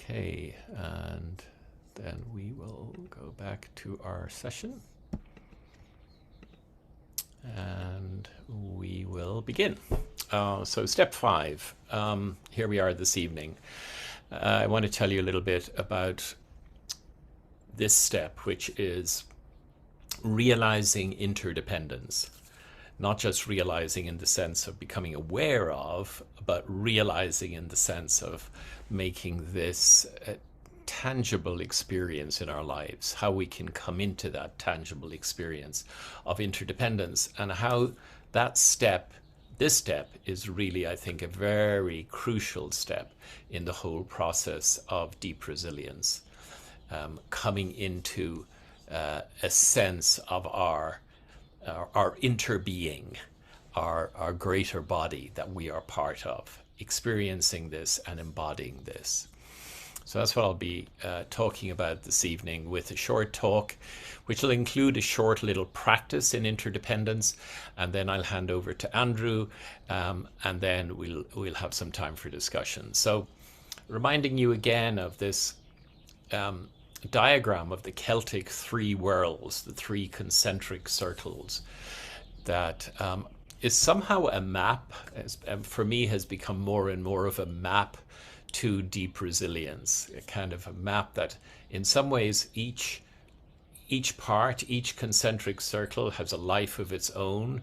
Okay, and then we will go back to our session and we will begin. So step 5, here we are this evening. I want to tell you a little bit about this step, which is realizing interdependence. Not just realizing in the sense of becoming aware of, but realizing in the sense of making this a tangible experience in our lives, how we can come into that tangible experience of interdependence, and how that step, this step, is really, I think, a very crucial step in the whole process of deep resilience, coming into a sense of our interbeing, our greater body that we are part of, experiencing this and embodying this. So that's what I'll be talking about this evening, with a short talk, which will include a short little practice in interdependence, and then I'll hand over to Andrew, and then we'll have some time for discussion. So, reminding you again of this diagram of the Celtic three worlds, the three concentric circles, that is somehow a map, for me has become more and more of a map to deep resilience, a kind of a map that in some ways each part, each concentric circle has a life of its own.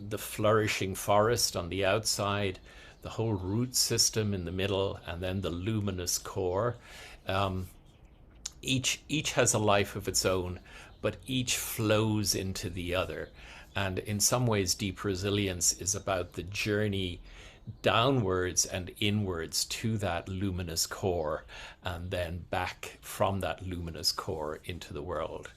The flourishing forest on the outside, the whole root system in the middle, and then the luminous core. Each has a life of its own, but each flows into the other. And in some ways, deep resilience is about the journey downwards and inwards to that luminous core, and then back from that luminous core into the world.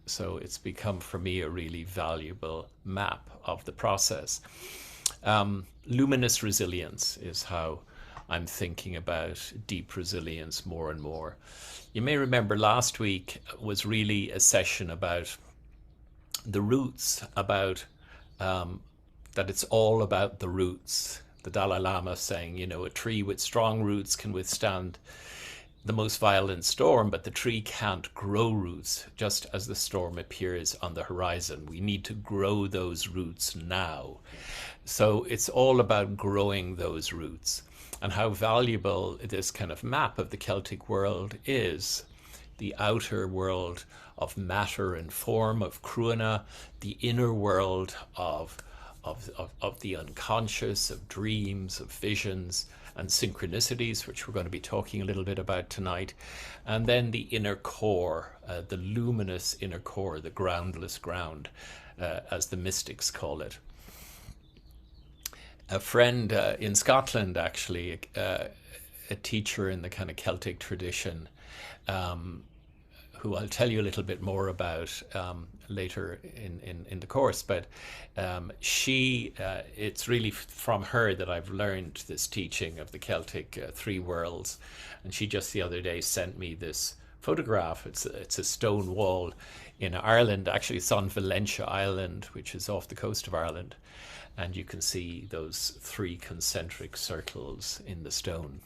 So it's become for me a really valuable map of the process. Luminous resilience is how I'm thinking about deep resilience more and more. You may remember last week was really a session about the roots, about that it's all about the roots. The Dalai Lama saying, a tree with strong roots can withstand the most violent storm, but the tree can't grow roots just as the storm appears on the horizon. We need to grow those roots now. So it's all about growing those roots, and how valuable this kind of map of the Celtic world is. The outer world of matter and form, of Cruana, the inner world of the unconscious, of dreams, of visions and synchronicities, which we're going to be talking a little bit about tonight. And then the inner core, the luminous inner core, the groundless ground, as the mystics call it. A friend in Scotland, actually, a teacher in the kind of Celtic tradition, who I'll tell you a little bit more about later in the course, but it's really from her that I've learned this teaching of the Celtic three worlds. And she just the other day sent me this photograph. It's a stone wall in Ireland. Actually, it's on Valentia Island, which is off the coast of Ireland. And you can see those three concentric circles in the stone.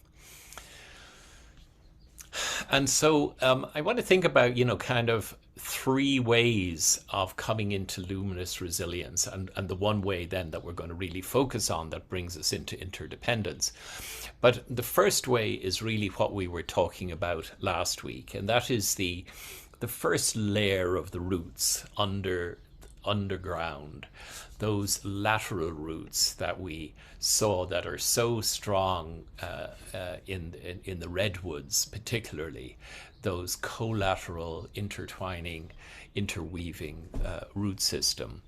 And so I want to think about, kind of three ways of coming into luminous resilience, and the one way then that we're going to really focus on that brings us into interdependence. But the first way is really what we were talking about last week, and that is the first layer of the roots underground, those lateral roots that we saw that are so strong in the redwoods, particularly those collateral, intertwining, interweaving root system.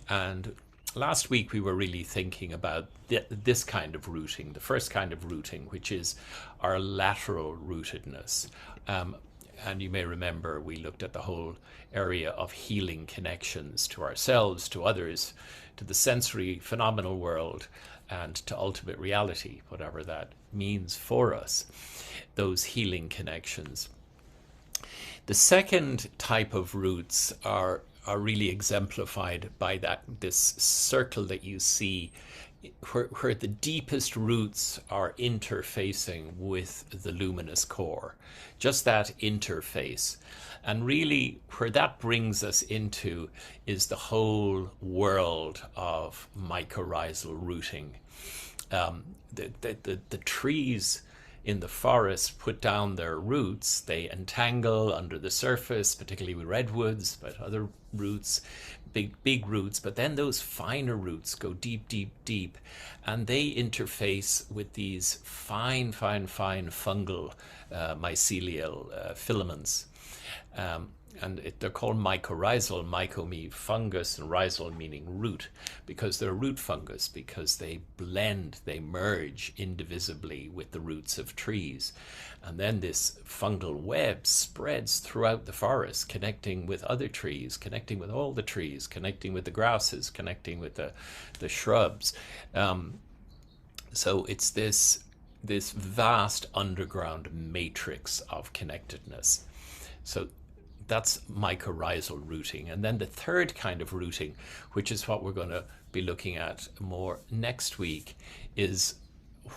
And last week we were really thinking about this kind of rooting, the first kind of rooting, which is our lateral rootedness. And you may remember we looked at the whole area of healing connections to ourselves, to others, to the sensory phenomenal world, and to ultimate reality, whatever that means for us, those healing connections. The second type of roots are really exemplified by this circle that you see where the deepest roots are interfacing with the luminous core, just that interface. And really, where that brings us into is the whole world of mycorrhizal rooting. The trees in the forest put down their roots. They entangle under the surface, particularly with redwoods, but other roots, big roots. But then those finer roots go deep, deep, deep, and they interface with these fine fungal mycelial filaments. They're called mycorrhizal, myco meaning fungus and rhizal meaning root, because they're root fungus, because they blend, they merge indivisibly with the roots of trees. And then this fungal web spreads throughout the forest, connecting with other trees, connecting with all the trees, connecting with the grasses, connecting with the shrubs. So it's this vast underground matrix of connectedness. So that's mycorrhizal rooting. And then the third kind of rooting, which is what we're going to be looking at more next week, is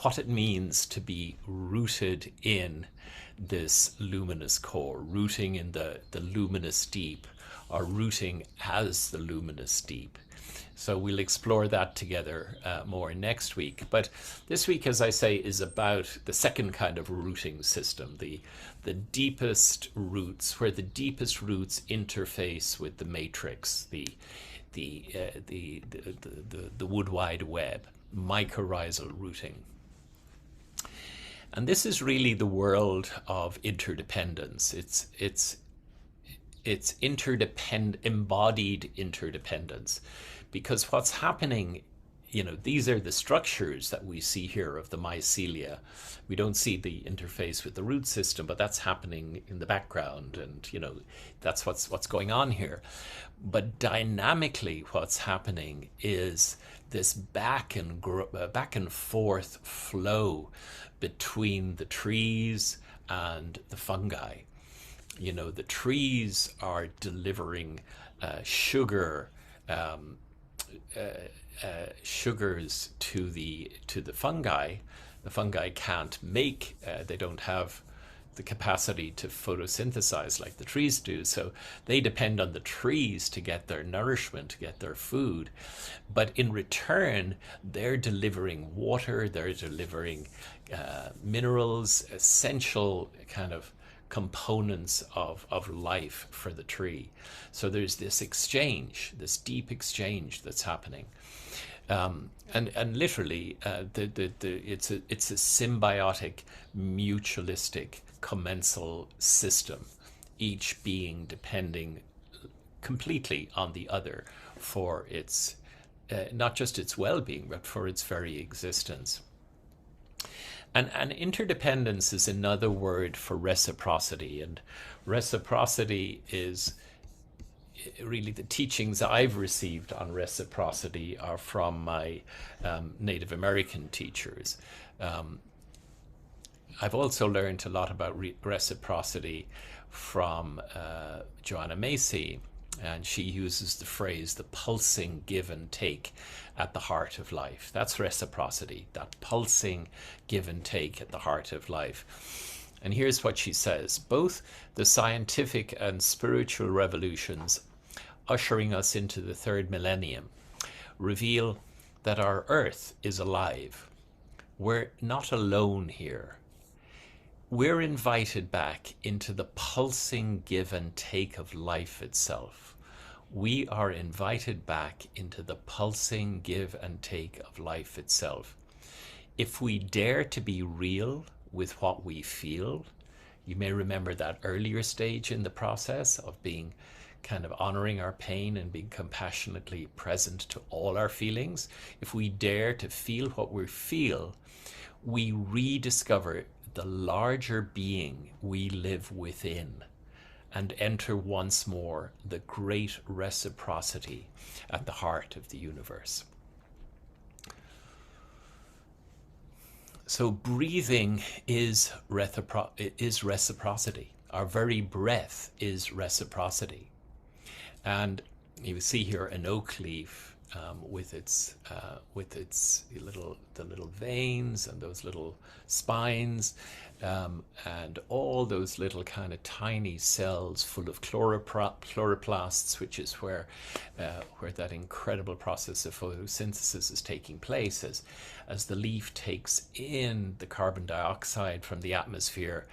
what it means to be rooted in this luminous core, rooting in the luminous deep, or rooting as the luminous deep. So we'll explore that together more next week. But this week, as I say, is about the second kind of rooting system, the deepest roots, where the deepest roots interface with the matrix, the wood wide web, mycorrhizal rooting. And this is really the world of interdependence. It's embodied interdependence. Because what's happening, these are the structures that we see here of the mycelia. We don't see the interface with the root system, but that's happening in the background, and that's what's going on here. But dynamically, what's happening is this back and forth flow between the trees and the fungi. The trees are delivering sugar. Sugars to the fungi. The fungi can't make, they don't have the capacity to photosynthesize like the trees do, so they depend on the trees to get their nourishment, to get their food. But in return, they're delivering water, they're delivering minerals, essential kind of components of life for the tree. So there's this exchange, this deep exchange that's happening, and literally it's a symbiotic, mutualistic, commensal system, each being depending completely on the other for its not just its well-being, but for its very existence. And interdependence is another word for reciprocity. And reciprocity is really the teachings I've received on reciprocity are from my Native American teachers. I've also learned a lot about reciprocity from Joanna Macy, and she uses the phrase, the pulsing give and take at the heart of life. That's reciprocity, that pulsing give and take at the heart of life. And here's what she says: both the scientific and spiritual revolutions ushering us into the third millennium reveal that our earth is alive. We're not alone here. We're invited back into the pulsing give and take of life itself. We are invited back into the pulsing give and take of life itself. If we dare to be real with what we feel, you may remember that earlier stage in the process of being kind of honoring our pain and being compassionately present to all our feelings. If we dare to feel what we feel, we rediscover the larger being we live within and enter once more the great reciprocity at the heart of the universe. So breathing is reciprocity. Our very breath is reciprocity. And you see here an oak leaf with its the little veins and those little spines, and all those little kind of tiny cells full of chloroplasts, which is where that incredible process of photosynthesis is taking place as the leaf takes in the carbon dioxide from the atmosphere,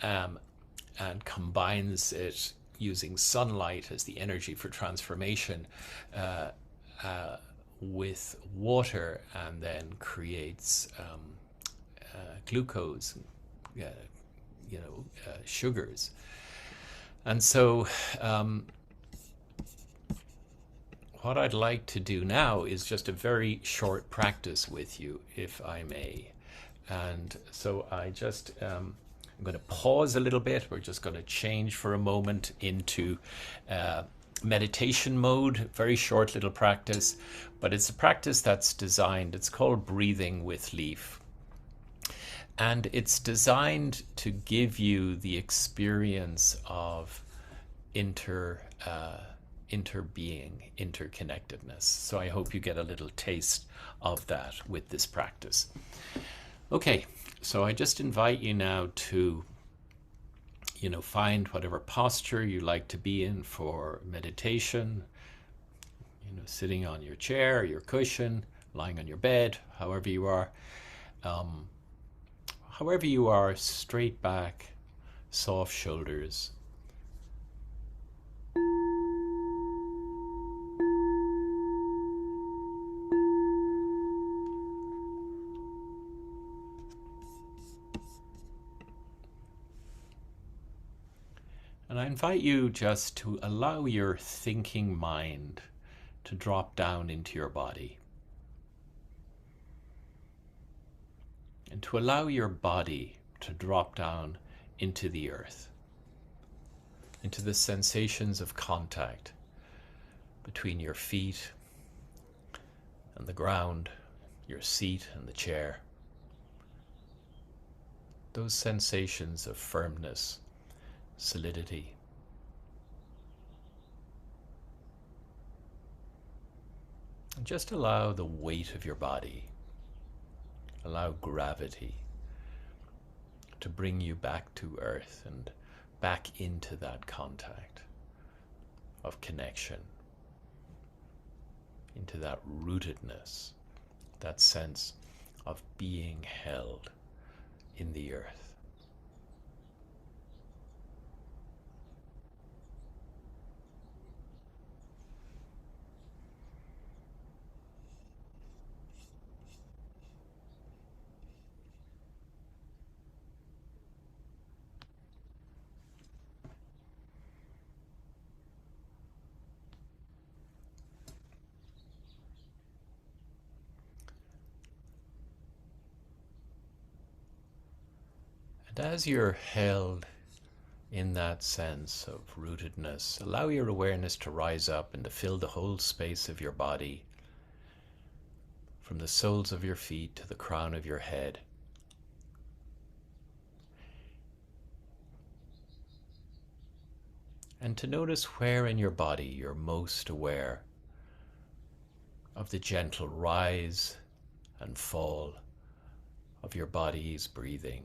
and combines it using sunlight as the energy for transformation, with water, and then creates glucose, uh, sugars. And so what I'd like to do now is just a very short practice with you, if I may. And so I'm going to pause a little bit. We're just going to change for a moment into meditation mode. Very short little practice, but it's a practice that's designed, it's called Breathing with Leaf. And it's designed to give you the experience of interbeing, interconnectedness. So I hope you get a little taste of that with this practice. Okay, so I just invite you now to, find whatever posture you like to be in for meditation. Sitting on your chair, your cushion, lying on your bed, however you are. However you are, straight back, soft shoulders. And I invite you just to allow your thinking mind to drop down into your body. And to allow your body to drop down into the earth, into the sensations of contact between your feet and the ground, your seat and the chair. Those sensations of firmness, solidity. And just allow the weight of your body, allow gravity to bring you back to earth and back into that contact of connection, into that rootedness, that sense of being held in the earth. And as you're held in that sense of rootedness, allow your awareness to rise up and to fill the whole space of your body, from the soles of your feet to the crown of your head. And to notice where in your body you're most aware of the gentle rise and fall of your body's breathing.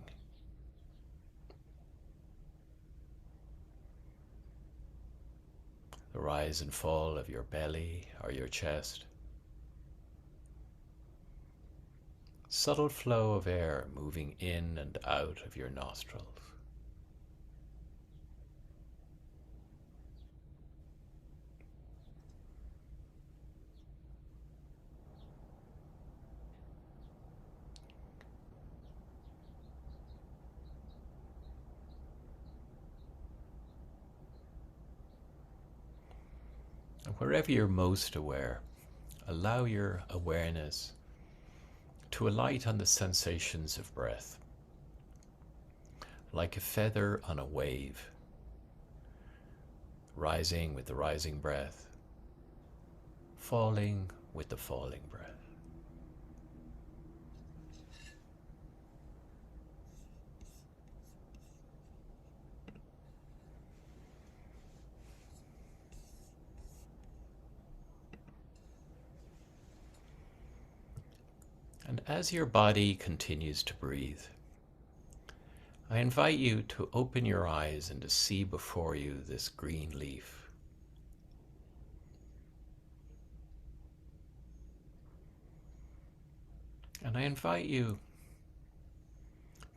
The rise and fall of your belly or your chest. Subtle flow of air moving in and out of your nostrils. And wherever you're most aware, allow your awareness to alight on the sensations of breath, like a feather on a wave, rising with the rising breath, falling with the falling breath. And as your body continues to breathe, I invite you to open your eyes and to see before you this green leaf. And I invite you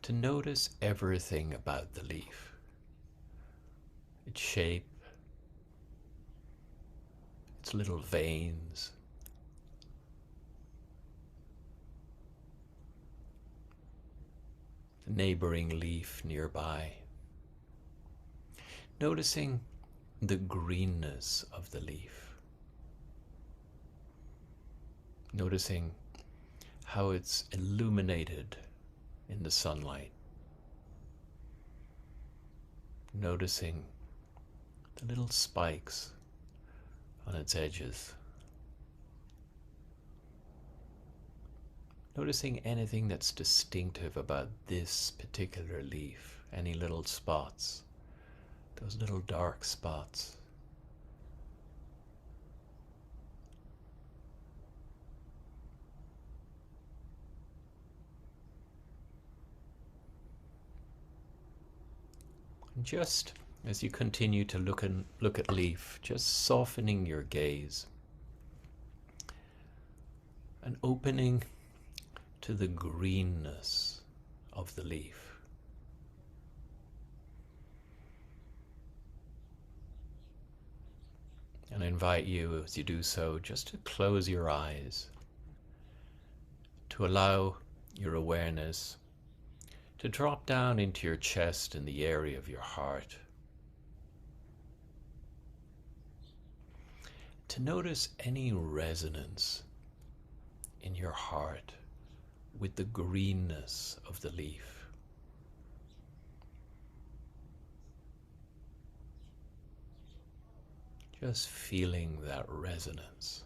to notice everything about the leaf. Its shape, its little veins, the neighboring leaf nearby. Noticing the greenness of the leaf. Noticing how it's illuminated in the sunlight. Noticing the little spikes on its edges. Noticing anything that's distinctive about this particular leaf, any little spots, those little dark spots. And just as you continue to look at leaf, just softening your gaze and opening to the greenness of the leaf. And I invite you, as you do so, just to close your eyes, to allow your awareness to drop down into your chest in the area of your heart. To notice any resonance in your heart with the greenness of the leaf. Just feeling that resonance,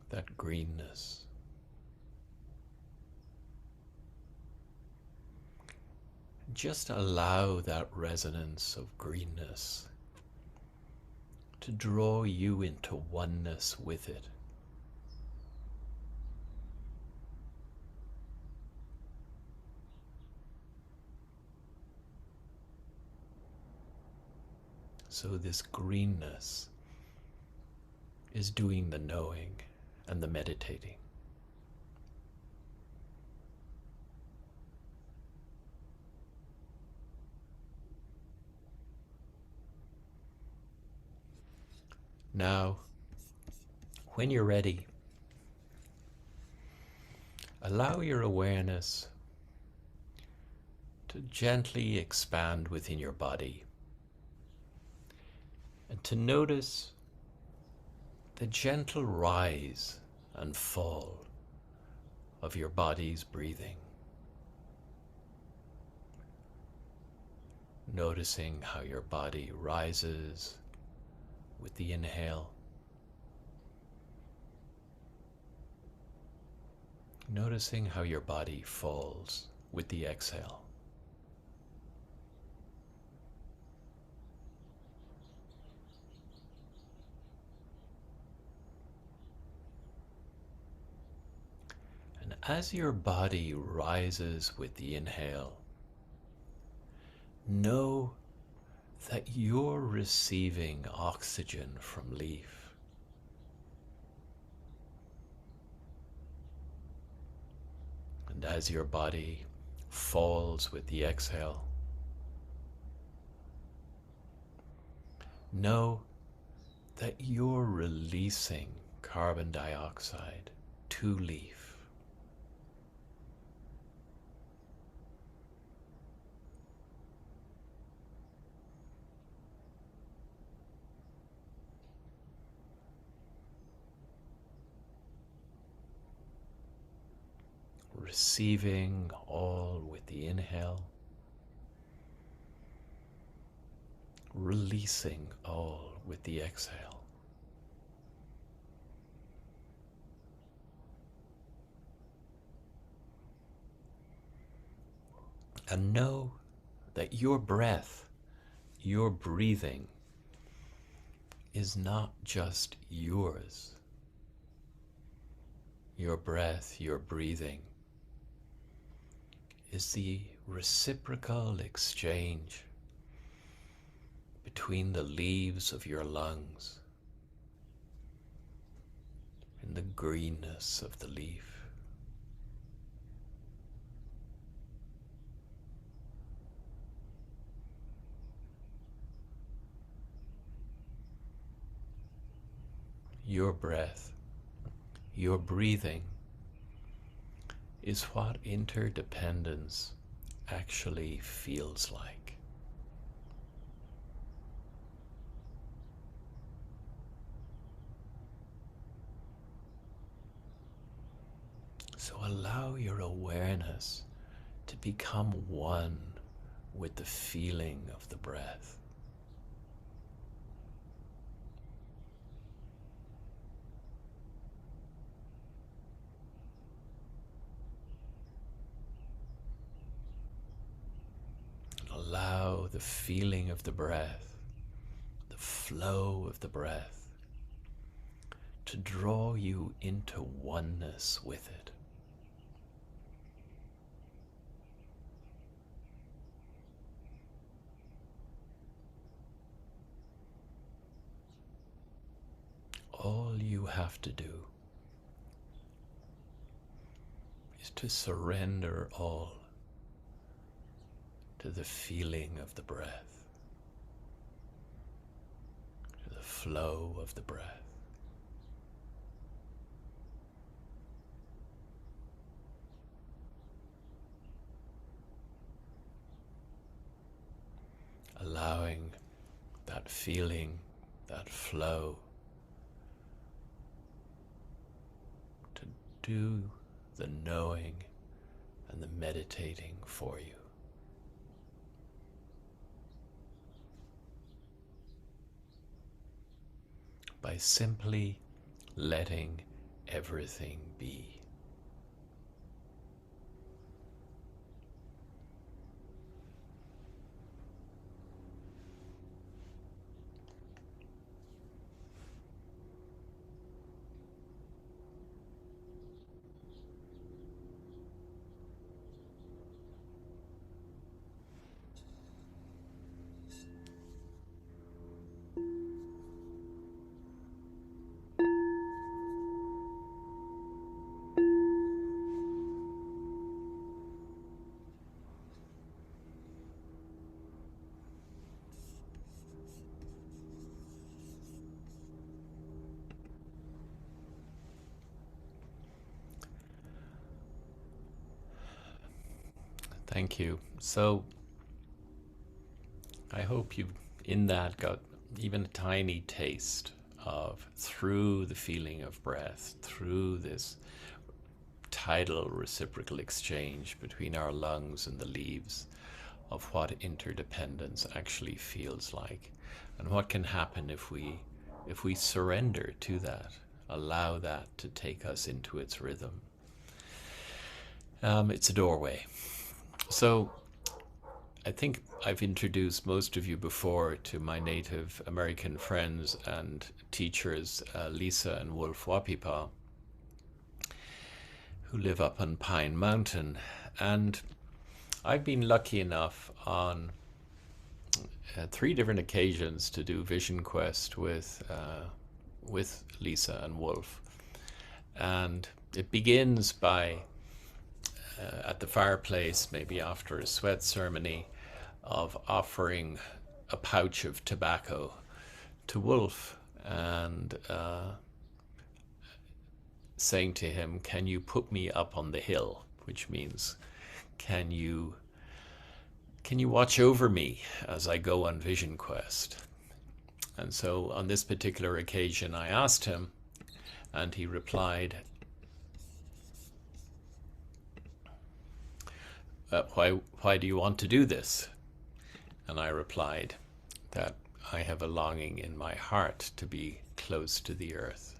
that greenness. Just allow that resonance of greenness to draw you into oneness with it. So this greenness is doing the knowing and the meditating. Now, when you're ready, allow your awareness to gently expand within your body and to notice the gentle rise and fall of your body's breathing. Noticing how your body rises with the inhale. Noticing how your body falls with the exhale. And as your body rises with the inhale, know that you're receiving oxygen from leaf. And as your body falls with the exhale, know that you're releasing carbon dioxide to leaf. Receiving all with the inhale, releasing all with the exhale. And know that your breath, your breathing, is not just yours. your breath, your breathing, is the reciprocal exchange between the leaves of your lungs and the greenness of the leaf. Your breath, your breathing, is what interdependence actually feels like. So allow your awareness to become one with the feeling of the breath. Allow the feeling of the breath, the flow of the breath, to draw you into oneness with it. All you have to do is to surrender all to the feeling of the breath, to the flow of the breath. Allowing that feeling, that flow, to do the knowing and the meditating for you. By simply letting everything be. Thank you. So I hope you in that got even a tiny taste of, through the feeling of breath, through this tidal reciprocal exchange between our lungs and the leaves, of what interdependence actually feels like, and what can happen if we surrender to that, allow that to take us into its rhythm. It's a doorway. So I think I've introduced most of you before to my Native American friends and teachers, Lisa and Wolf Wapipa, who live up on Pine Mountain. And I've been lucky enough on 3 different occasions to do Vision Quest with Lisa and Wolf. And it begins by at the fireplace, maybe after a sweat ceremony, of offering a pouch of tobacco to Wolf and saying to him, "Can you put me up on the hill?" Which means, can you watch over me as I go on Vision Quest? And so on this particular occasion I asked him, and he replied, why do you want to do this? And I replied that I have a longing in my heart to be close to the earth.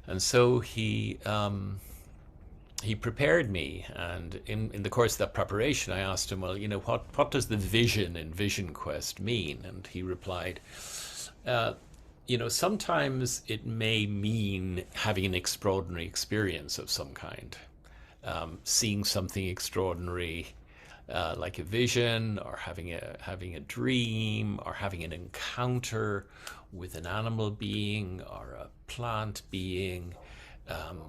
And so he prepared me, and in the course of that preparation I asked him, well, what does the vision in Vision Quest mean? And he replied, Sometimes it may mean having an extraordinary experience of some kind, seeing something extraordinary, like a vision, or having a dream, or having an encounter with an animal being or a plant being. Um,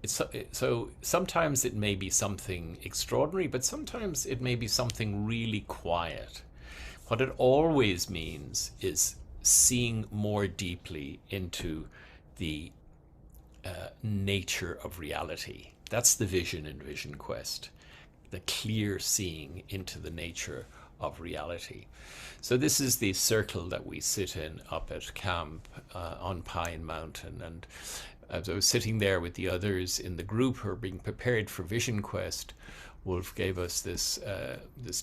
so sometimes it may be something extraordinary, but sometimes it may be something really quiet. What it always means is seeing more deeply into the nature of reality. That's the vision in Vision Quest, the clear seeing into the nature of reality. So this is the circle that we sit in up at camp on Pine Mountain. And as I was sitting there with the others in the group who are being prepared for Vision Quest, Wolf gave us this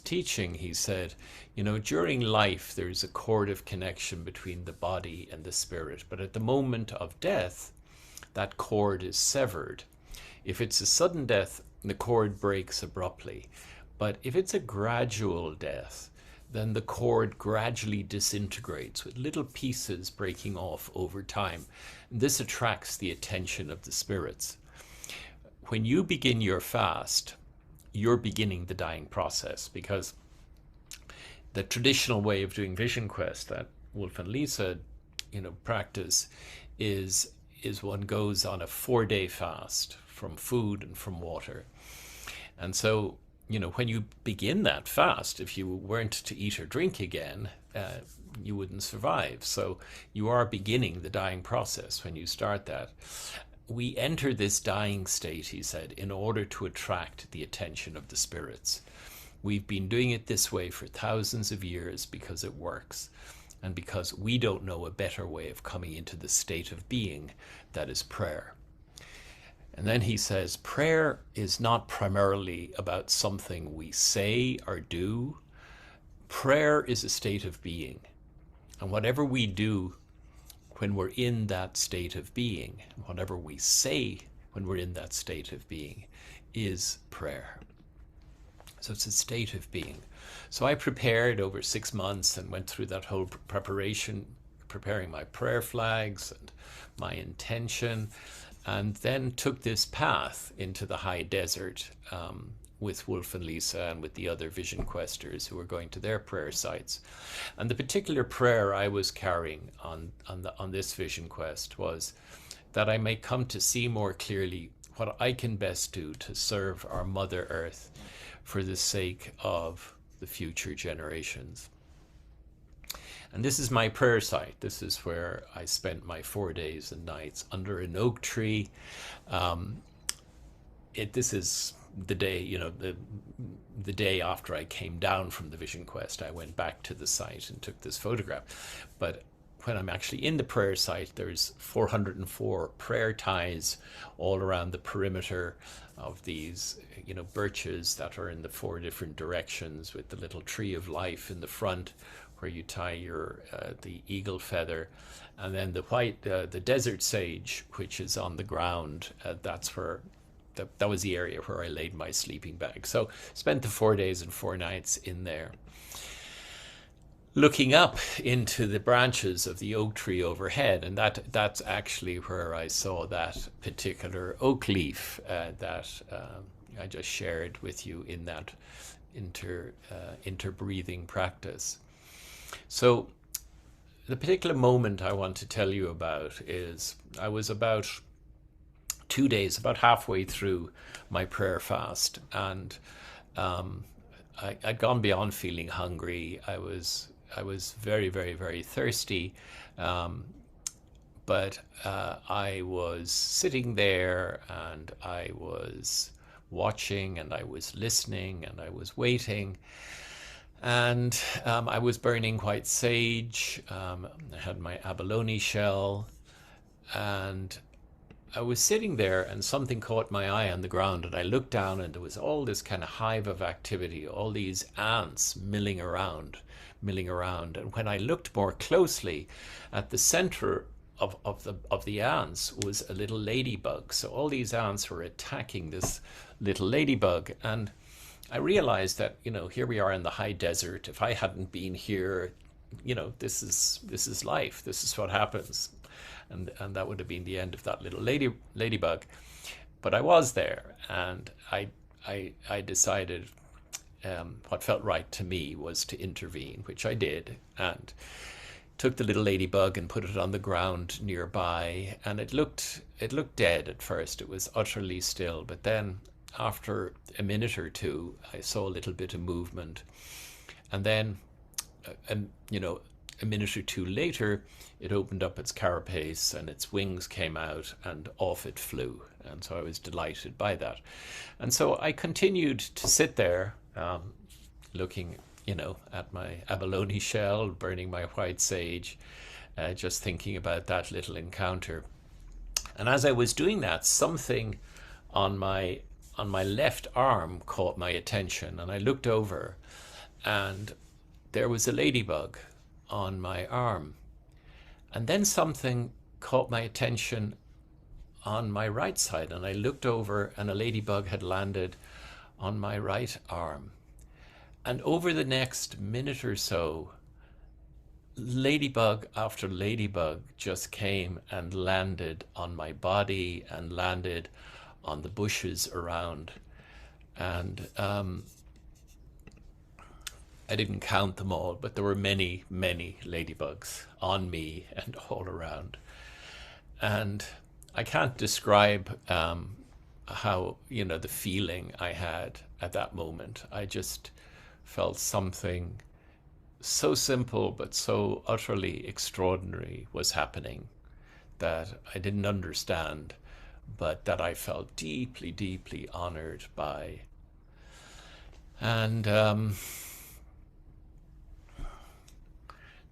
teaching. He said, during life there's a cord of connection between the body and the spirit, but at the moment of death, that cord is severed. If it's a sudden death, the cord breaks abruptly. But if it's a gradual death, then the cord gradually disintegrates with little pieces breaking off over time. This attracts the attention of the spirits. When you begin your fast, you're beginning the dying process, because the traditional way of doing Vision Quest that Wolf and Lisa, practice is one goes on a 4-day fast from food and from water. And so, when you begin that fast, if you weren't to eat or drink again, you wouldn't survive. So you are beginning the dying process when you start that. We enter this dying state, he said, in order to attract the attention of the spirits. We've been doing it this way for thousands of years because it works, and because we don't know a better way of coming into the state of being that is prayer. And then he says, prayer is not primarily about something we say or do. Prayer is a state of being. And whatever we do when we're in that state of being, whatever we say when we're in that state of being, is prayer. So it's a state of being. So I prepared over 6 months and went through that whole preparation, preparing my prayer flags and my intention, and then took this path into the high desert with Wolf and Lisa and with the other Vision Questers who were going to their prayer sites. And the particular prayer I was carrying on this Vision Quest was that I may come to see more clearly what I can best do to serve our Mother Earth for the sake of the future generations. And this is my prayer site. This is where I spent my 4 days and nights under an oak tree. This is the day, the day after I came down from the Vision Quest. I went back to the site and took this photograph. But when I'm actually in the prayer site, there's 404 prayer ties all around the perimeter of these, birches that are in the 4 different directions, with the little tree of life in the front, where you tie your the eagle feather, and then the desert sage, which is on the ground. That's where that was the area where I laid my sleeping bag. So spent the 4 days and 4 nights in there, looking up into the branches of the oak tree overhead, and that's actually where I saw that particular oak leaf that I just shared with you in that interbreathing practice. So the particular moment I want to tell you about is I was about 2 days, about halfway through my prayer fast, and I'd gone beyond feeling hungry. I was very, very, very thirsty, but I was sitting there and I was watching and I was listening and I was waiting. And I was burning white sage. I had my abalone shell, and I was sitting there, and something caught my eye on the ground, and I looked down, and there was all this kind of hive of activity, all these ants milling around. And when I looked more closely, at the center of the ants was a little ladybug. So all these ants were attacking this little ladybug, and I realized that, here we are in the high desert. If I hadn't been here this is life. This is what happens. And that would have been the end of that little ladybug. But I was there, and I decided what felt right to me was to intervene, which I did, and took the little ladybug and put it on the ground nearby. And it looked dead at first. It was utterly still, but then after a minute or two, I saw a little bit of movement, and then, a minute or two later, it opened up its carapace and its wings came out and off it flew. And so I was delighted by that. And so I continued to sit there, looking, at my abalone shell, burning my white sage, just thinking about that little encounter. And as I was doing that, something on my left arm caught my attention, and I looked over, and there was a ladybug on my arm. And then something caught my attention on my right side, and I looked over, and a ladybug had landed on my right arm. And over the next minute or so, ladybug after ladybug just came and landed on my body and landed on the bushes around. And I didn't count them all, but there were many, many ladybugs on me and all around. And I can't describe how, the feeling I had at that moment. I just felt something so simple but so utterly extraordinary was happening that I didn't understand, but that I felt deeply, deeply honored by. And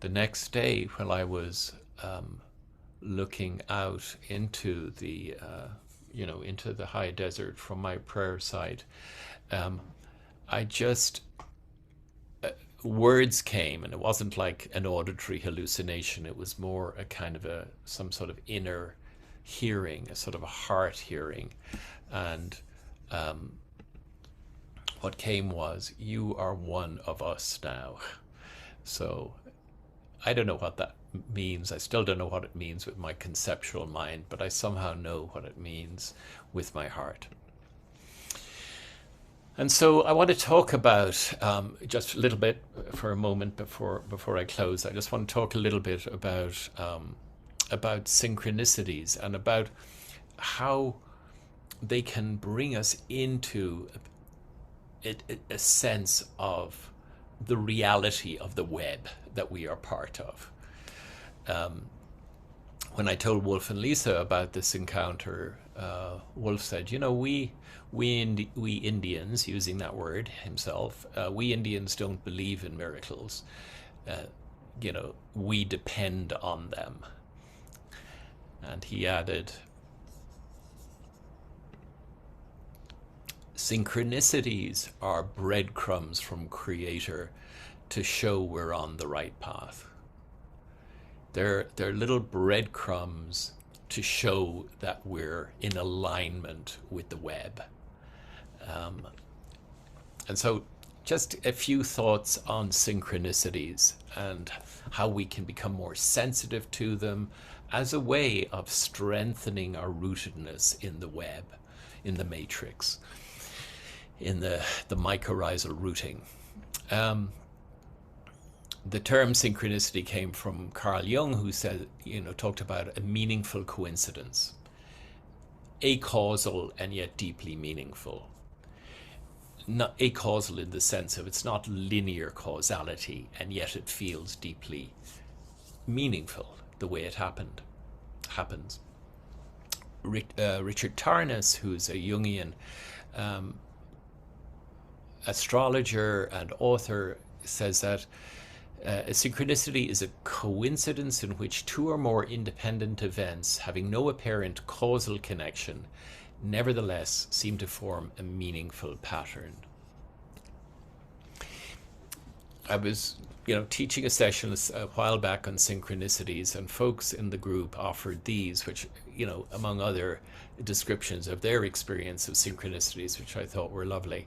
the next day, when I was looking out into the into the high desert from my prayer site, I just words came, and it wasn't like an auditory hallucination. It was more a kind of some sort of inner hearing, a sort of a heart hearing, and what came was, "You are one of us now." So I don't know what that means. I still don't know what it means with my conceptual mind, but I somehow know what it means with my heart. And so I want to talk about, just a little bit for a moment before I close. I just want to talk a little bit about synchronicities and about how they can bring us into a sense of the reality of the web that we are part of. When I told Wolf and Lisa about this encounter, Wolf said, we Indians, using that word himself, we Indians don't believe in miracles. We depend on them. And he added, synchronicities are breadcrumbs from Creator to show we're on the right path. They're little breadcrumbs to show that we're in alignment with the web. And so just a few thoughts on synchronicities and how we can become more sensitive to them as a way of strengthening our rootedness in the web, in the matrix, in the mycorrhizal rooting. The term synchronicity came from Carl Jung, who said, talked about a meaningful coincidence, acausal and yet deeply meaningful. Not acausal in the sense of it's not linear causality, and yet it feels deeply meaningful the way it happens. Richard Tarnas, who's a Jungian astrologer and author, says that a synchronicity is a coincidence in which two or more independent events, having no apparent causal connection, nevertheless seem to form a meaningful pattern. I was teaching a session a while back on synchronicities, and folks in the group offered these, which, among other descriptions of their experience of synchronicities, which I thought were lovely.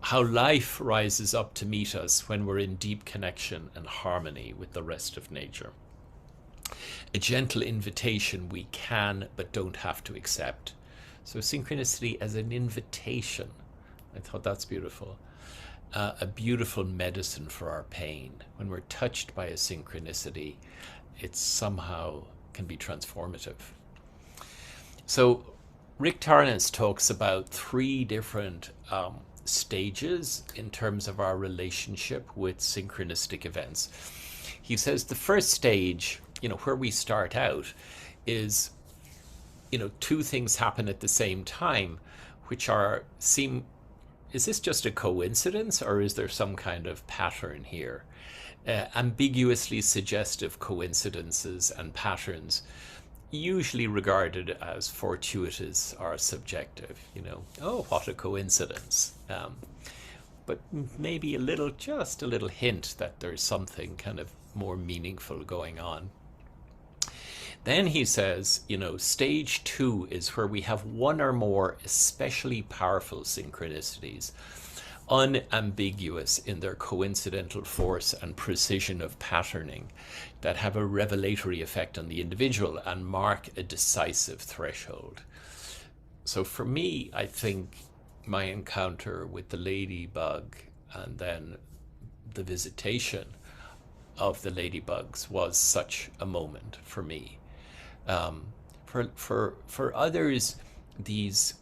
How life rises up to meet us when we're in deep connection and harmony with the rest of nature. A gentle invitation we can but don't have to accept. So synchronicity as an invitation. I thought that's beautiful. A beautiful medicine for our pain. When we're touched by a synchronicity, it somehow can be transformative. So Rick Tarnas talks about 3 different stages in terms of our relationship with synchronistic events. He says the first stage, where we start out, is, 2 things happen at the same time, which is this just a coincidence, or is there some kind of pattern here? Ambiguously suggestive coincidences and patterns, usually regarded as fortuitous or subjective. Oh, what a coincidence. But maybe just a little hint that there's something kind of more meaningful going on. Then he says, stage 2 is where we have one or more especially powerful synchronicities, unambiguous in their coincidental force and precision of patterning, that have a revelatory effect on the individual and mark a decisive threshold. So for me, I think my encounter with the ladybug and then the visitation of the ladybugs was such a moment for me. For others, these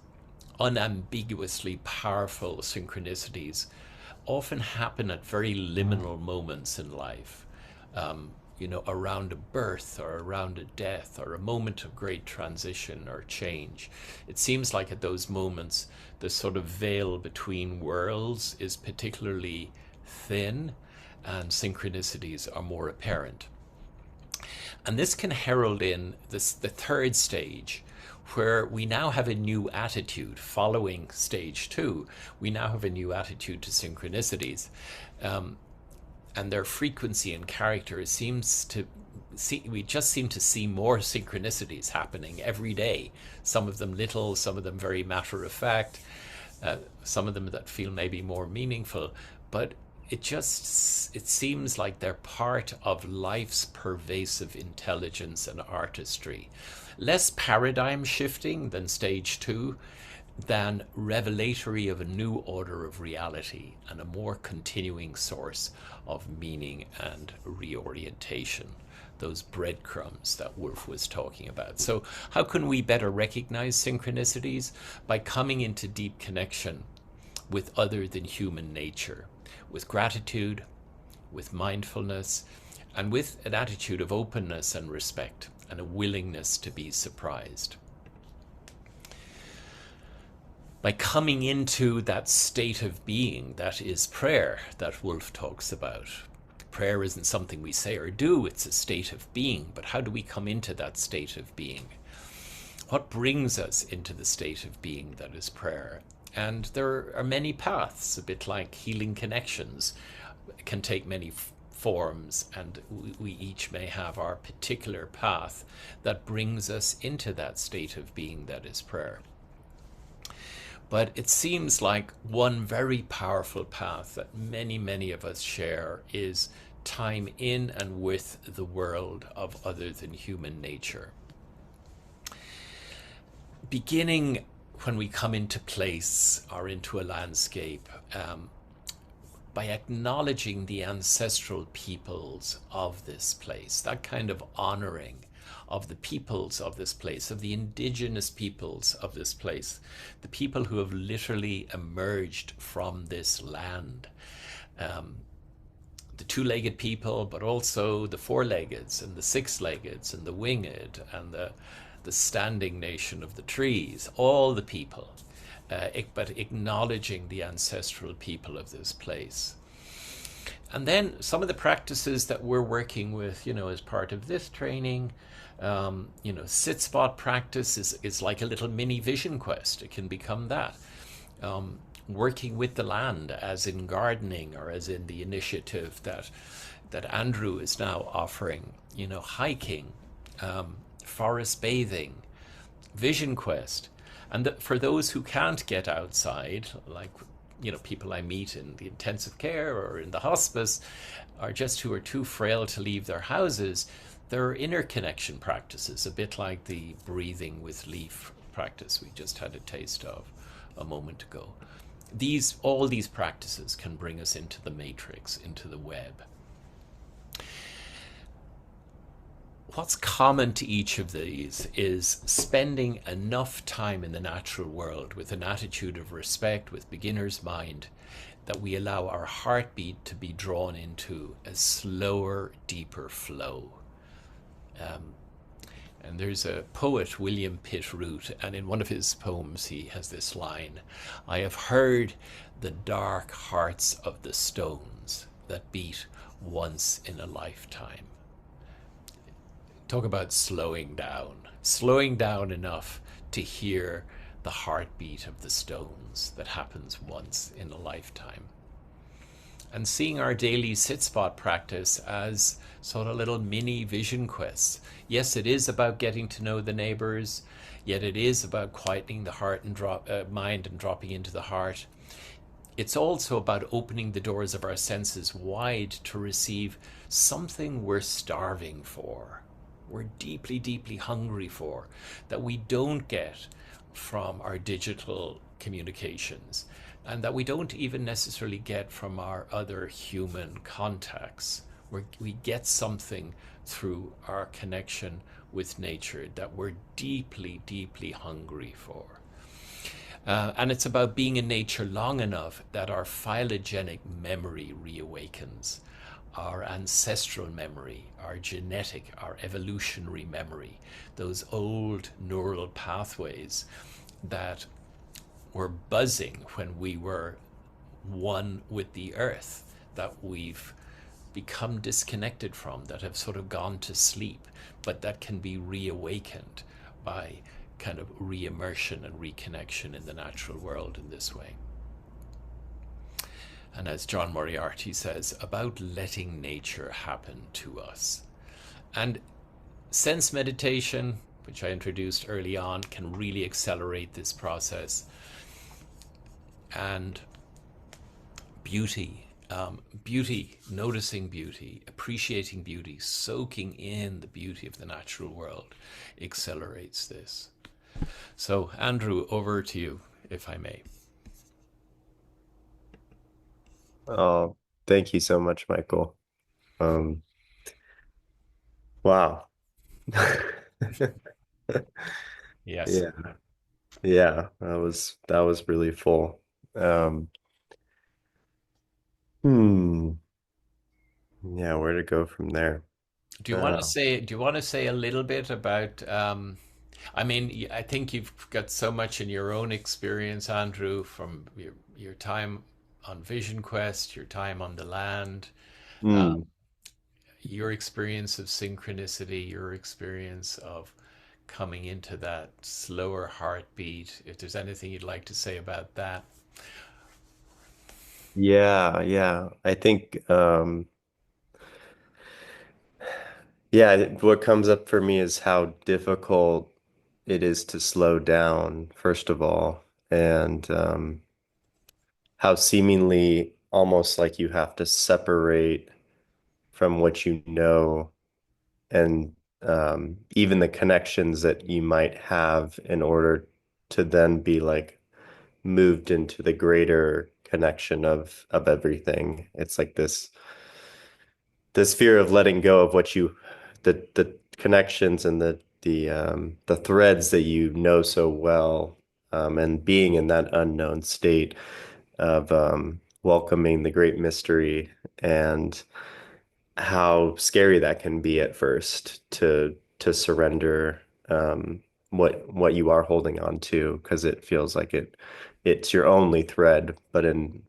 unambiguously powerful synchronicities often happen at very liminal moments in life, around a birth or around a death or a moment of great transition or change. It seems like at those moments, the sort of veil between worlds is particularly thin and synchronicities are more apparent. And this can herald in the 3rd stage, where we now have a new attitude following stage 2. We now have a new attitude to synchronicities. And their frequency and character we just seem to see more synchronicities happening every day. Some of them little, some of them very matter of fact, some of them that feel maybe more meaningful. But it seems like they're part of life's pervasive intelligence and artistry. Less paradigm shifting than stage 2, than revelatory of a new order of reality and a more continuing source of meaning and reorientation. Those breadcrumbs that Wolf was talking about. So how can we better recognize synchronicities? By coming into deep connection with other than human nature, with gratitude, with mindfulness, and with an attitude of openness and respect, and a willingness to be surprised. By coming into that state of being that is prayer that Wolf talks about. Prayer isn't something we say or do, it's a state of being. But how do we come into that state of being? What brings us into the state of being that is prayer? And there are many paths, a bit like healing connections. It can take many forms, and we each may have our particular path that brings us into that state of being that is prayer. But it seems like one very powerful path that many, many of us share is time in and with the world of other than human nature. Beginning when we come into place or into a landscape, by acknowledging the ancestral peoples of this place, that kind of honoring of the peoples of this place, of the indigenous peoples of this place, the people who have literally emerged from this land. The 2-legged people, but also the 4-leggeds and the 6-leggeds and the winged and the standing nation of the trees, all the people, but acknowledging the ancestral people of this place. And then some of the practices that we're working with, as part of this training, sit spot practice is like a little mini vision quest. It can become that. working with the land, as in gardening or as in the initiative that Andrew is now offering, hiking, forest bathing, Vision Quest. And for those who can't get outside, like people I meet in the intensive care or in the hospice, or just who are too frail to leave their houses, there are inner connection practices, a bit like the breathing with leaf practice we just had a taste of a moment ago. All these practices can bring us into the matrix, into the web. What's common to each of these is spending enough time in the natural world with an attitude of respect, with beginner's mind, that we allow our heartbeat to be drawn into a slower, deeper flow. And there's a poet, William Pitt Root, and in one of his poems he has this line: I have heard the dark hearts of the stones that beat once in a lifetime. Talk about slowing down enough to hear the heartbeat of the stones that happens once in a lifetime. And seeing our daily sit spot practice as sort of little mini vision quests. Yes, it is about getting to know the neighbors, yet it is about quietening the heart and mind and dropping into the heart. It's also about opening the doors of our senses wide to receive something we're starving for, we're deeply, deeply hungry for, that we don't get from our digital communications, and that we don't even necessarily get from our other human contacts. We get something through our connection with nature that we're deeply, deeply hungry for. And it's about being in nature long enough that our phylogenetic memory reawakens, our ancestral memory, our genetic, our evolutionary memory, those old neural pathways that were buzzing when we were one with the earth, that we've become disconnected from, that have sort of gone to sleep, but that can be reawakened by kind of re-immersion and reconnection in the natural world in this way. And as John Moriarty says, about letting nature happen to us. And sense meditation, which I introduced early on, can really accelerate this process. And beauty, noticing beauty, appreciating beauty, soaking in the beauty of the natural world accelerates this. So, Andrew, over to you, if I may. Oh, thank you so much, Michael. Um, wow. Yes. Yeah, yeah, that was really full. Um, hmm. Yeah, where to go from there? Uh, Do you want to say a little bit about I mean, I think you've got so much in your own experience, Andrew, from your time on Vision Quest, your time on the land, hmm. your experience of synchronicity, your experience of coming into that slower heartbeat. If there's anything you'd like to say about that. Yeah, yeah. I think yeah, what comes up for me is how difficult it is to slow down, first of all, and how seemingly almost like you have to separate from what you know and even the connections that you might have in order to then be like moved into the greater connection of everything. It's like this fear of letting go of what you the connections and the threads that you know so well, and being in that unknown state of welcoming the great mystery, and how scary that can be at first to surrender what you are holding on to, because it feels like it's your only thread, but in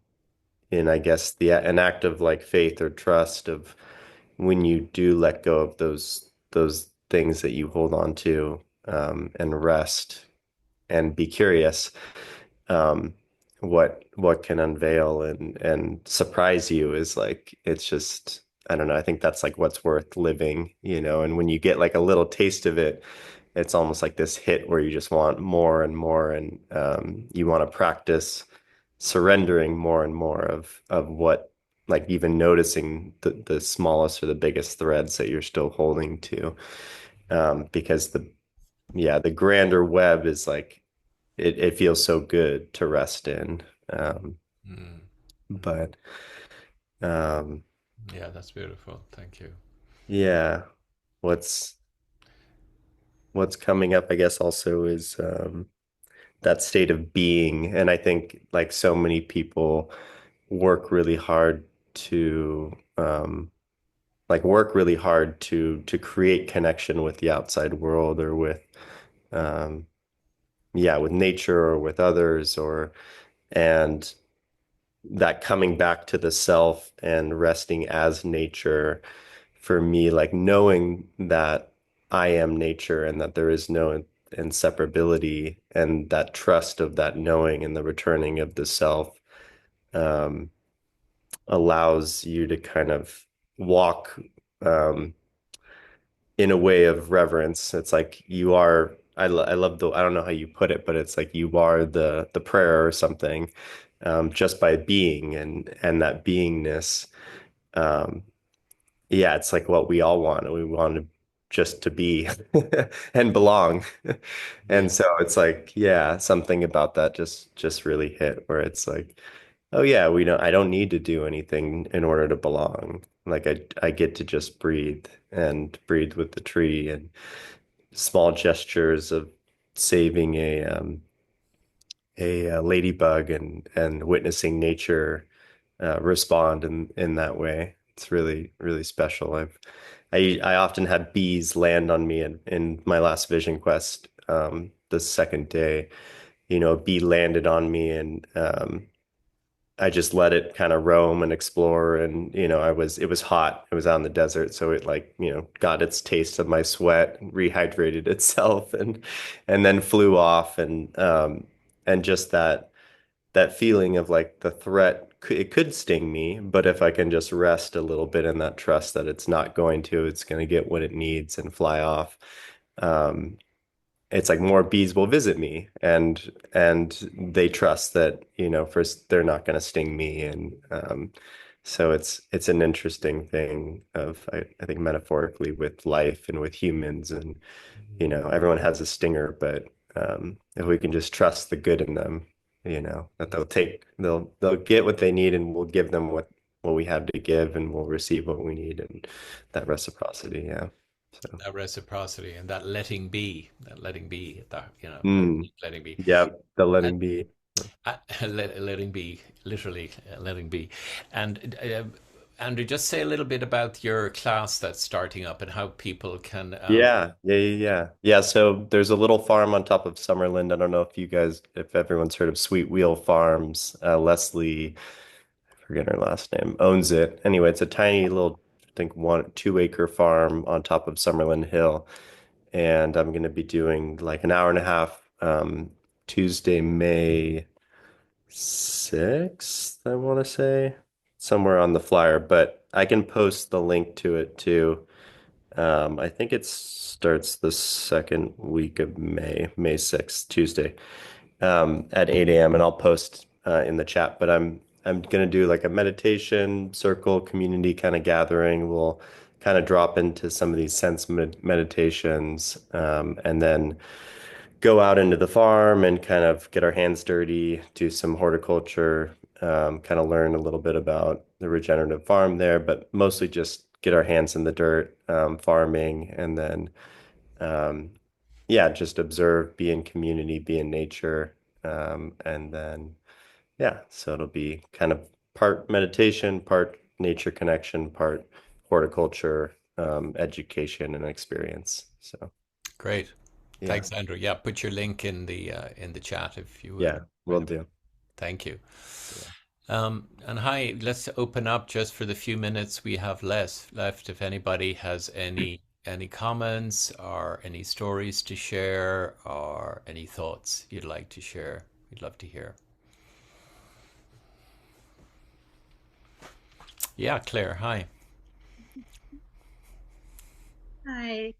I guess the an act of like faith or trust of when you do let go of those things that you hold on to, and rest and be curious, um, what can unveil and surprise you is like it's just I don't know. I think that's like what's worth living, you know. And when you get like a little taste of it, it's almost like this hit where you just want more and more, and you want to practice surrendering more and more of what, like even noticing the smallest or the biggest threads that you're still holding to, because the grander web is like it feels so good to rest in. Um, Mm. but um, Yeah, that's beautiful. Thank you. yeah, what's what's coming up, I guess, also is that state of being. And I think like so many people work really hard to work really hard to create connection with the outside world or with um, with nature or with others or and that coming back to the self and resting as nature for me, like knowing that I am nature and that there is no inseparability and that trust of that knowing and the returning of the self um, allows you to kind of walk um, in a way of reverence. It's like you are. I love the. I don't know how you put it, but it's like you are the prayer or something, just by being and that beingness. Um, yeah, it's like what we all want. We want to just to be and belong. Yeah. And so it's like, yeah, something about that just really hit where it's like, oh yeah, I don't need to do anything in order to belong. Like I get to just breathe and breathe with the tree and small gestures of saving a ladybug and witnessing nature respond in that way. It's really, really special. I often had bees land on me in my last vision quest, the second day. You know, a bee landed on me and I just let it kind of roam and explore. And, you know, it was hot. It was out in the desert. So it like, you know, got its taste of my sweat, rehydrated itself and then flew off. And just that feeling of like the threat, it could sting me, but if I can just rest a little bit in that trust that it's not going to, it's going to get what it needs and fly off. Um, it's like more bees will visit me and they trust that, you know, first they're not going to sting me. And so it's an interesting thing of, I think metaphorically with life and with humans and, you know, everyone has a stinger, but if we can just trust the good in them, you know, that they'll get what they need and we'll give them what we have to give and we'll receive what we need and that reciprocity. Yeah. So, That reciprocity and that letting be, that, you know, that mm, letting be. yeah, the And letting be. letting be, literally letting be. And Andrew, just say a little bit about your class that's starting up and how people can. Yeah. So there's a little farm on top of Summerlin. I don't know if everyone's heard of Sweet Wheel Farms. Leslie, I forget her last name, owns it. Anyway, it's a tiny little, I think 2 acre farm on top of Summerlin Hill. And I'm going to be doing like an hour and a half, Tuesday, May 6th, I want to say, somewhere on the flyer, but I can post the link to it too. I think it starts the second week of May, May 6th, Tuesday, at 8 a.m. and I'll post in the chat. But I'm gonna do like a meditation circle community kind of gathering. We'll kind of drop into some of these sense meditations, and then go out into the farm and kind of get our hands dirty, do some horticulture, kind of learn a little bit about the regenerative farm there, but mostly just get our hands in the dirt, farming, and then um, yeah, just observe, be in community, be in nature, and then yeah, so it'll be kind of part meditation, part nature connection, part horticulture, education, and experience. So Great. yeah, Thanks, Andrew. Yeah, put your link in the chat if you would. yeah, we'll do. Thank you. Yeah. And hi, let's open up just for the few minutes we have left. If anybody has any comments or any stories to share or any thoughts you'd like to share, we'd love to hear. Yeah, Claire, hi. Hi.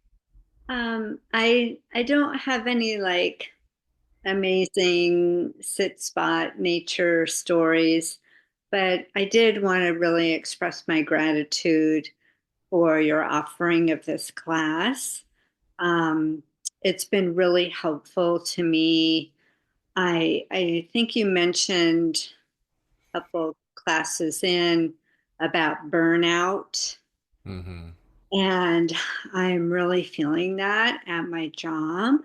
I don't have any like amazing sit spot nature stories, but I did want to really express my gratitude for your offering of this class. Um, it's been really helpful to me. I think you mentioned a couple classes in about burnout. Hmm. And I'm really feeling that at my job.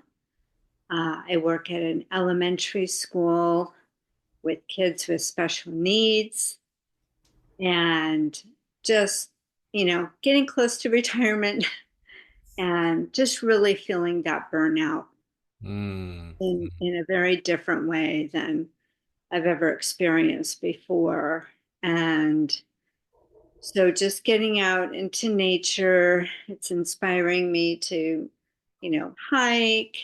I work at an elementary school with kids with special needs and just, getting close to retirement and just really feeling that burnout Mm. in a very different way than I've ever experienced before. And so just getting out into nature, it's inspiring me to, hike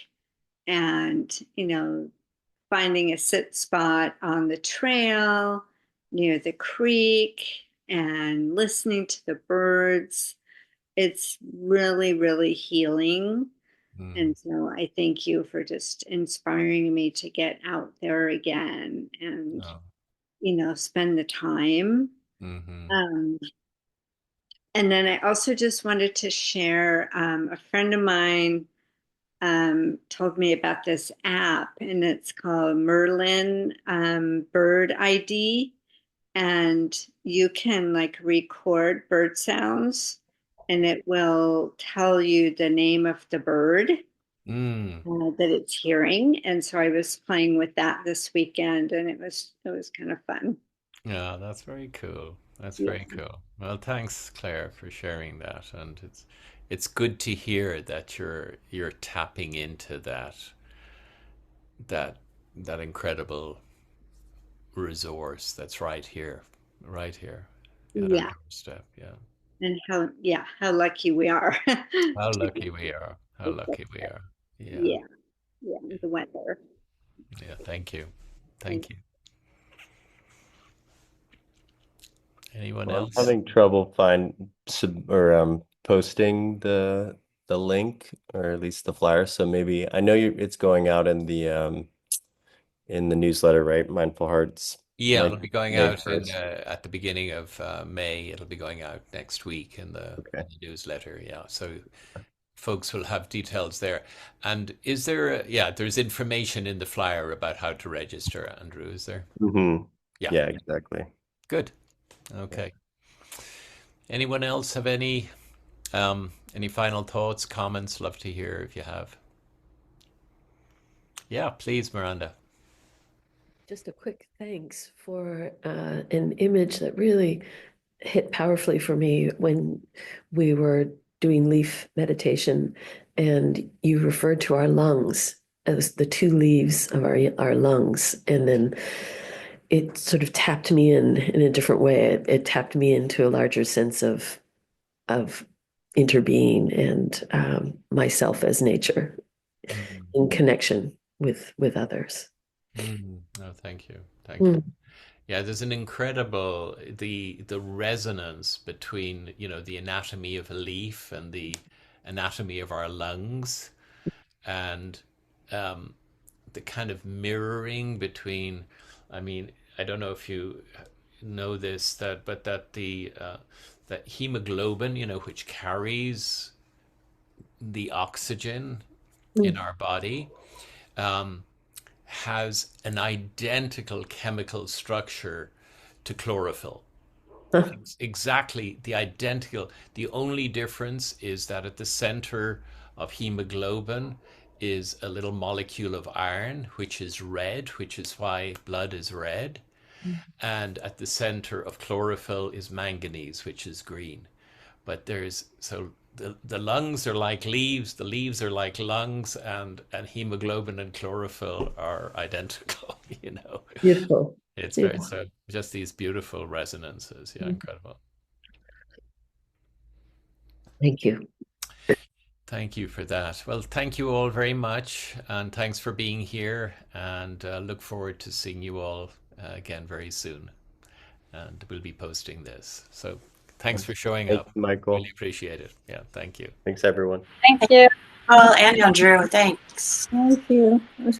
and, finding a sit spot on the trail near the creek and listening to the birds. It's really, really healing. Mm. And so I thank you for just inspiring me to get out there again and, Oh. spend the time. Hmm. Um, and then I also just wanted to share a friend of mine told me about this app, and it's called Merlin Bird ID. And you can like record bird sounds, and it will tell you the name of the bird Mm. that it's hearing. And so I was playing with that this weekend, and it was kind of fun. Yeah, that's very cool. That's Yeah. very cool. Well, thanks, Claire, for sharing that. And it's good to hear that you're tapping into that that incredible resource that's right here at our Yeah. doorstep. Yeah. And how lucky we are How to be lucky we are. How with lucky we it. are. Yeah. Yeah. Yeah. The weather. Yeah. Thank you. And Thank you. Anyone Well, I'm else? having trouble find sub or posting the link or at least the flyer. So maybe I know it's going out in the newsletter, right? Mindful Hearts Yeah, May it'll be going May out in 1st. at the beginning of May. It'll be going out next week Okay. in the newsletter. Yeah, so folks will have details there. And is there yeah, there's information in the flyer about how to register, Andrew, is there? Hmm. Yeah, Yeah, exactly. good. Yeah. Okay. Anyone else have any final thoughts, comments? Love to hear if you have. Yeah, please, Miranda. Just a quick thanks for an image that really hit powerfully for me when we were doing leaf meditation, and you referred to our lungs as the two leaves of our lungs, and then it sort of tapped me in a different way. It tapped me into a larger sense of interbeing and myself as nature Mm, in connection with others. Oh, thank you. Thank you. Mm. Yeah, there's an incredible the resonance between, the anatomy of a leaf and the anatomy of our lungs and um, the kind of mirroring between, I mean, I don't know if you know this, but that that hemoglobin, which carries the oxygen in Mm. our body, um, has an identical chemical structure to chlorophyll. Huh. Exactly the identical. The only difference is that at the center of hemoglobin is a little molecule of iron, which is red, which is why blood is red. And at the center of chlorophyll is manganese, which is green. But the lungs are like leaves, the leaves are like lungs, and hemoglobin and chlorophyll are identical, Beautiful. It's very Beautiful. so just these beautiful resonances. Yeah, incredible. Thank you. Thank you for that. Well, thank you all very much, and thanks for being here. And look forward to seeing you all again very soon. and we'll be posting this. So thanks for showing Thanks, up. Michael. Really appreciate it. Yeah, thank you. Thanks, everyone. Thank you. Paul and Andrew, thanks. Thank you. It was